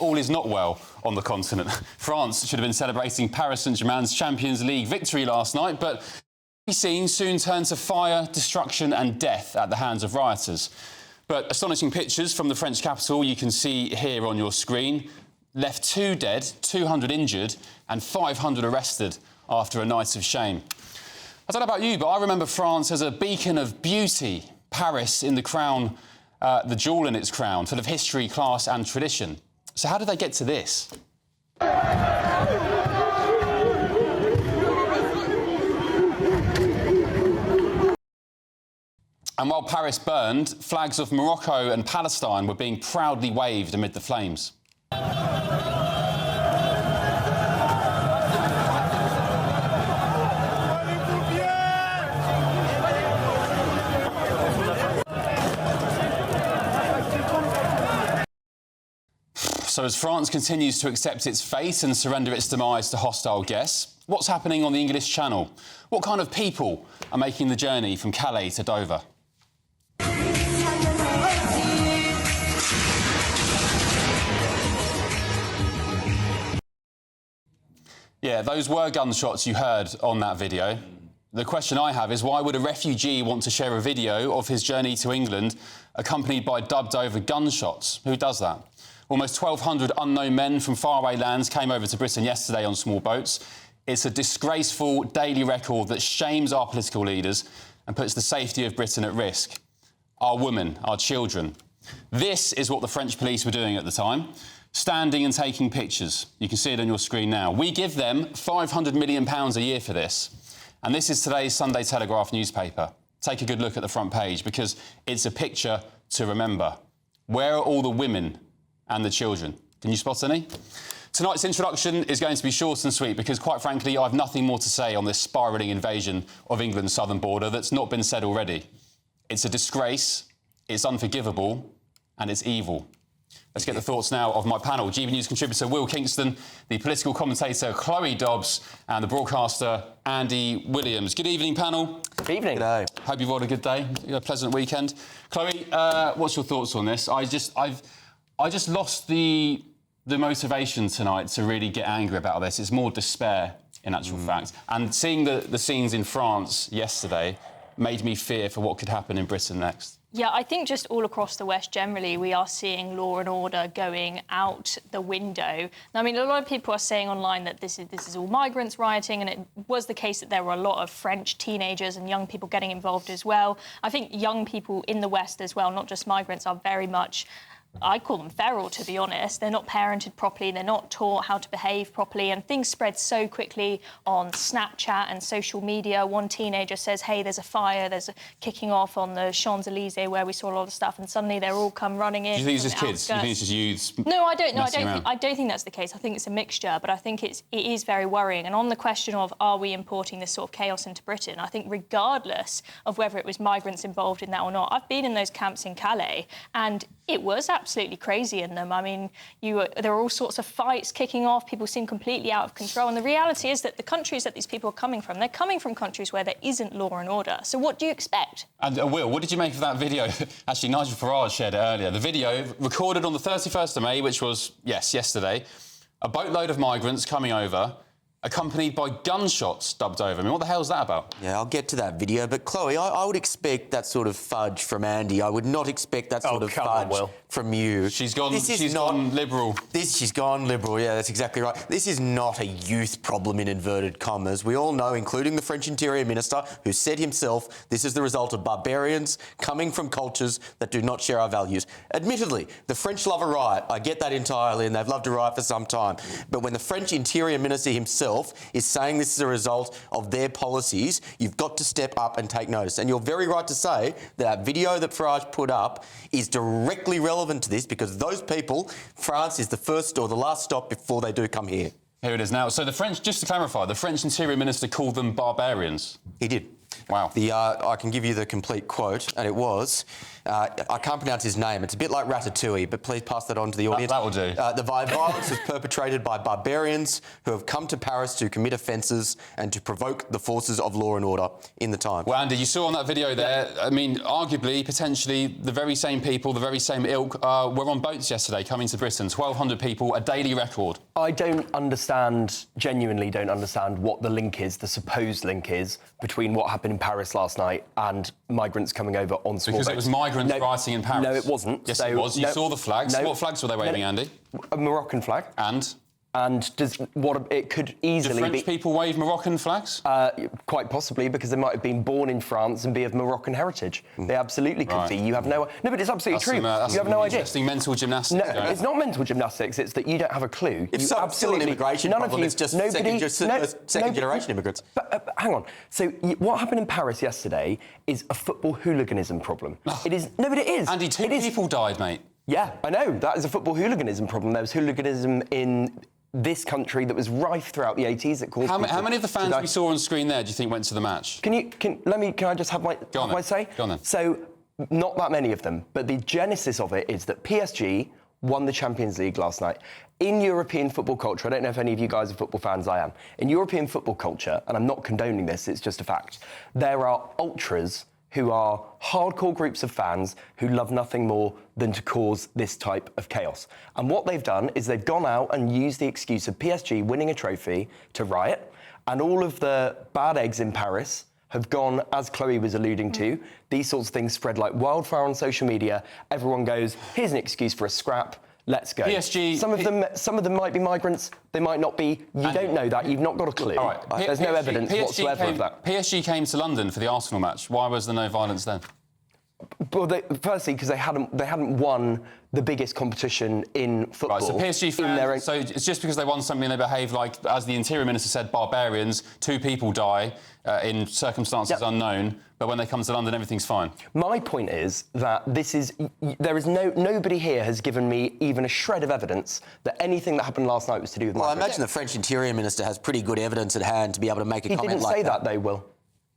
All is not well on the continent. France should have been celebrating Paris Saint-Germain's Champions League victory last night, but the scene soon turned to fire, destruction and death at the hands of rioters. But astonishing pictures from the French capital you can see here on your screen left 2 dead, 200 injured and 500 arrested after a night of shame. I don't know about you, but I remember France as a beacon of beauty, Paris in the crown, the jewel in its crown, full of history, class and tradition. So how did they get to this? And while Paris burned, flags of Morocco and Palestine were being proudly waved amid the flames. So as France continues to accept its fate and surrender its demise to hostile guests, what's happening on the English Channel? What kind of people are making the journey from Calais to Dover? Yeah, those were gunshots you heard on that video. The question I have is, why would a refugee want to share a video of his journey to England accompanied by dubbed over gunshots? Who does that? Almost 1,200 unknown men from faraway lands came over to Britain yesterday on small boats. It's a disgraceful daily record that shames our political leaders and puts the safety of Britain at risk. Our women, our children. This is what the French police were doing at the time, standing and taking pictures. You can see it on your screen now. We give them £500 million a year for this. And this is today's Sunday Telegraph newspaper. Take a good look at the front page because it's a picture to remember. Where are all the women and the children? Can you spot any? Tonight's introduction is going to be short and sweet because, quite frankly, I have nothing more to say on this spiralling invasion of England's southern border that's not been said already. It's a disgrace, it's unforgivable, and it's evil. Let's get the thoughts now of my panel. GB News contributor Will Kingston, the political commentator Chloe Dobbs, and the broadcaster Andy Williams. Good evening, panel. Good evening. G'day. Hope you've all had a good day, a pleasant weekend. Chloe, what's your thoughts on this? I just lost the motivation tonight to really get angry about this. It's more despair, in actual fact. And seeing the scenes in France yesterday made me fear for what could happen in Britain next. Yeah, I think just all across the West generally, we are seeing law and order going out the window. I mean, a lot of people are saying online that this is all migrants rioting, and it was the case that there were a lot of French teenagers and young people getting involved as well. I think young people in the West as well, not just migrants, are very much, I call them feral, to be honest. They're not parented properly, they're not taught how to behave properly, and things spread so quickly on Snapchat and social media. One teenager says, hey, there's a fire, there's a kicking off on the Champs-Elysees where we saw a lot of stuff, and suddenly they're all come running in. Do you think it's just kids? Do you think it's just youths? No, I don't. No, I don't think that's the case. I think it's a mixture, but I think it is very worrying. And on the question of, are we importing this sort of chaos into Britain, I think regardless of whether it was migrants involved in that or not, I've been in those camps in Calais, and it was absolutely crazy in them. I mean, there are all sorts of fights kicking off. People seem completely out of control. And the reality is that the countries that these people are coming from, they're coming from countries where there isn't law and order. So what do you expect? And Will, what did you make of that video? Actually, Nigel Farage shared it earlier. The video recorded on the 31st of May, which was, yes, yesterday, a boatload of migrants coming over, accompanied by gunshots dubbed over. I mean, what the hell's that about? Yeah, I'll get to that video. But, Chloe, I would expect that sort of fudge from Andy. I would not expect that sort of fudge from you. She's gone liberal. She's gone liberal, yeah, that's exactly right. This is not a youth problem in inverted commas. We all know, including the French Interior Minister, who said himself, this is the result of barbarians coming from cultures that do not share our values. Admittedly, the French love a riot. I get that entirely, and they've loved a riot for some time. But when the French Interior Minister himself is saying this is a result of their policies, you've got to step up and take notice. And you're very right to say that video that Farage put up is directly relevant to this, because those people, France is the first or the last stop before they do come here. Here it is now. So the French, just to clarify, the French Interior Minister called them barbarians. He did. Wow. I can give you the complete quote, and it was, I can't pronounce his name, it's a bit like Ratatouille, but please pass that on to the audience. That will do. The violence was perpetrated by barbarians who have come to Paris to commit offences and to provoke the forces of law and order in the time. Well, Andy, you saw on that video there, I mean, arguably, potentially, the very same people, the very same ilk, were on boats yesterday coming to Britain. 1,200 people, a daily record. I genuinely don't understand what the link is, the supposed link is, between what happened in Paris last night and migrants coming over on small boats. Because it was migrants rioting in Paris. No, it wasn't. Yes, it was. You saw the flags. No, what flags were they waving, Andy? A Moroccan flag. And it could easily be... Do French people wave Moroccan flags? Quite possibly, because they might have been born in France and be of Moroccan heritage. They absolutely could be. You have no... No, but it's absolutely true. You have no idea. Interesting mental gymnastics. No, it's not mental gymnastics. It's that you don't have a clue. If so, it's still an immigration problem. It's just second-generation immigrants. But hang on. So what happened in Paris yesterday is a football hooliganism problem. It is... No, but it is. Andy, two people died, mate. Yeah, I know. That is a football hooliganism problem. There was hooliganism in this country that was rife throughout the 80s. That caused how many of the fans we saw on screen there do you think went to the match? Can I just have my say? Go on then. So, not that many of them, but the genesis of it is that PSG won the Champions League last night. In European football culture, I don't know if any of you guys are football fans, I am. In European football culture, and I'm not condoning this, it's just a fact, there are ultras who are hardcore groups of fans who love nothing more than to cause this type of chaos. And what they've done is they've gone out and used the excuse of PSG winning a trophy to riot, and all of the bad eggs in Paris have gone, as Chloe was alluding to, these sorts of things spread like wildfire on social media. Everyone goes, here's an excuse for a scrap, let's go. PSG... Some of them might be migrants, they might not be. You don't know that, you've not got a clue. All right. There's no evidence whatsoever of that. PSG came to London for the Arsenal match. Why was there no violence then? Well, firstly, because they hadn't won the biggest competition in football. Right, so PSG fans, so it's just because they won something they behave like, as the Interior Minister said, barbarians, 2 people die in circumstances unknown, but when they come to London, everything's fine. My point is that nobody here has given me even a shred of evidence that anything that happened last night was to do with migrants. Well, I imagine the French Interior Minister has pretty good evidence at hand to be able to make a comment like that. He didn't say that, though, Will.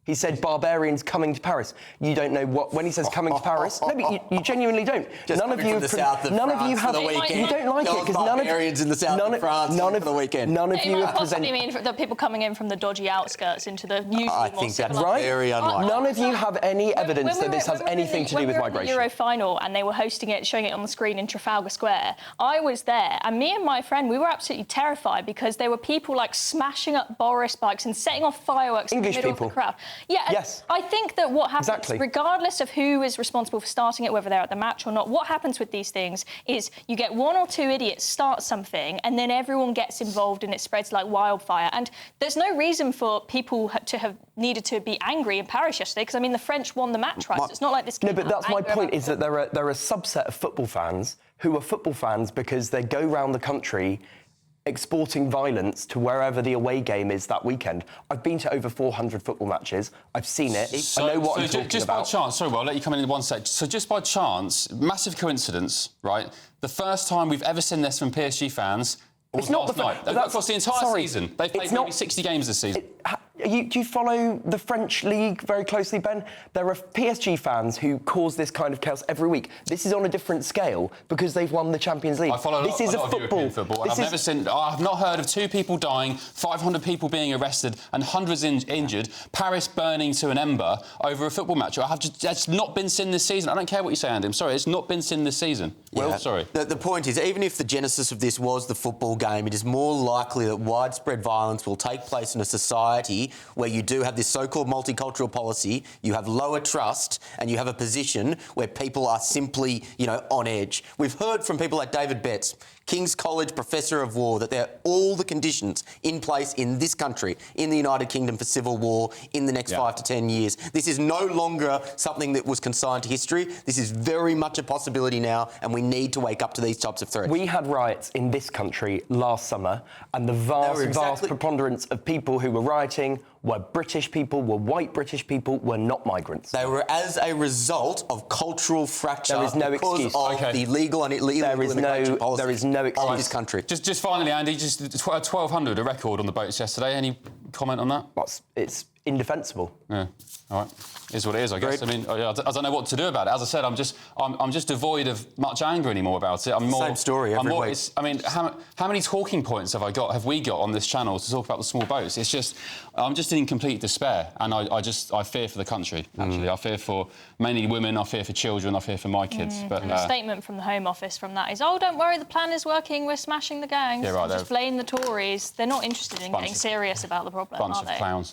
He said barbarians coming to Paris. You don't know what... When he says coming to Paris... No, but you genuinely don't. Just none of you from the south of France for the weekend. You don't like it because none of... Barbarians in the south of France for the weekend. None of you have presented... You mean the people coming in from the dodgy outskirts into the usually I think that's very unlikely. None of you have any evidence that this has anything to do with migration. When we were at the Euro final and they were hosting it, showing it on the screen in Trafalgar Square, I was there, and me and my friend, we were absolutely terrified because there were people, like, smashing up Boris bikes and setting off fireworks in the middle of the crowd. Yeah, yes. I think that what happens, regardless of who is responsible for starting it, whether they're at the match or not, what happens with these things is you get 1 or 2 idiots start something and then everyone gets involved and it spreads like wildfire. And there's no reason for people to have needed to be angry in Paris yesterday because, I mean, the French won the match, right? So it's not like this... No, but that's my point, is that there are a subset of football fans who are football fans because they go round the country exporting violence to wherever the away game is that weekend. I've been to over 400 football matches. I've seen it. I know what I'm talking just about. By chance, sorry, Will, I'll let you come in one sec. So just by chance, massive coincidence, right? The first time we've ever seen this from PSG fans was last night. Across the entire season. They've played maybe 60 games this season. Do you follow the French league very closely, Ben? There are PSG fans who cause this kind of chaos every week. This is on a different scale because they've won the Champions League. I follow a lot of European football. I've not heard of 2 people dying, 500 people being arrested and hundreds injured, Paris burning to an ember over a football match. That's not been seen this season. I don't care what you say, Andy. I'm sorry, it's not been seen this season. Yeah. Well, sorry. The point is, even if the genesis of this was the football game, it is more likely that widespread violence will take place in a society where you do have this so-called multicultural policy, you have lower trust, and you have a position where people are simply, on edge. We've heard from people like David Betts, King's College Professor of War, that there are all the conditions in place in this country, in the United Kingdom, for civil war in the next 5 to 10 years. This is no longer something that was consigned to history. This is very much a possibility now, and we need to wake up to these types of threats. We had riots in this country last summer, and the vast preponderance of people who were rioting were British people, were white British people, were not migrants. They were as a result of cultural fracture. There is no excuse. Of the legal and illegal immigration policy. There is no excuse. In this country. Just finally, Andy, just 1,200, a record on the boats yesterday. Any comment on that? indefensible. Yeah, all right. Is what it is, I guess. I mean, I don't know what to do about it. As I said, I'm just devoid of much anger anymore about it. Same story every week. I mean, how many talking points have we got on this channel to talk about the small boats? It's just, I'm just in complete despair, and I fear for the country. Actually, I fear for mainly women. I fear for children. I fear for my kids. But and the statement from the Home Office from that is, "Oh, don't worry, the plan is working. We're smashing the gangs." Yeah, right. Just blame the Tories. They're not interested in getting serious about the problem, bunch are of they? clowns.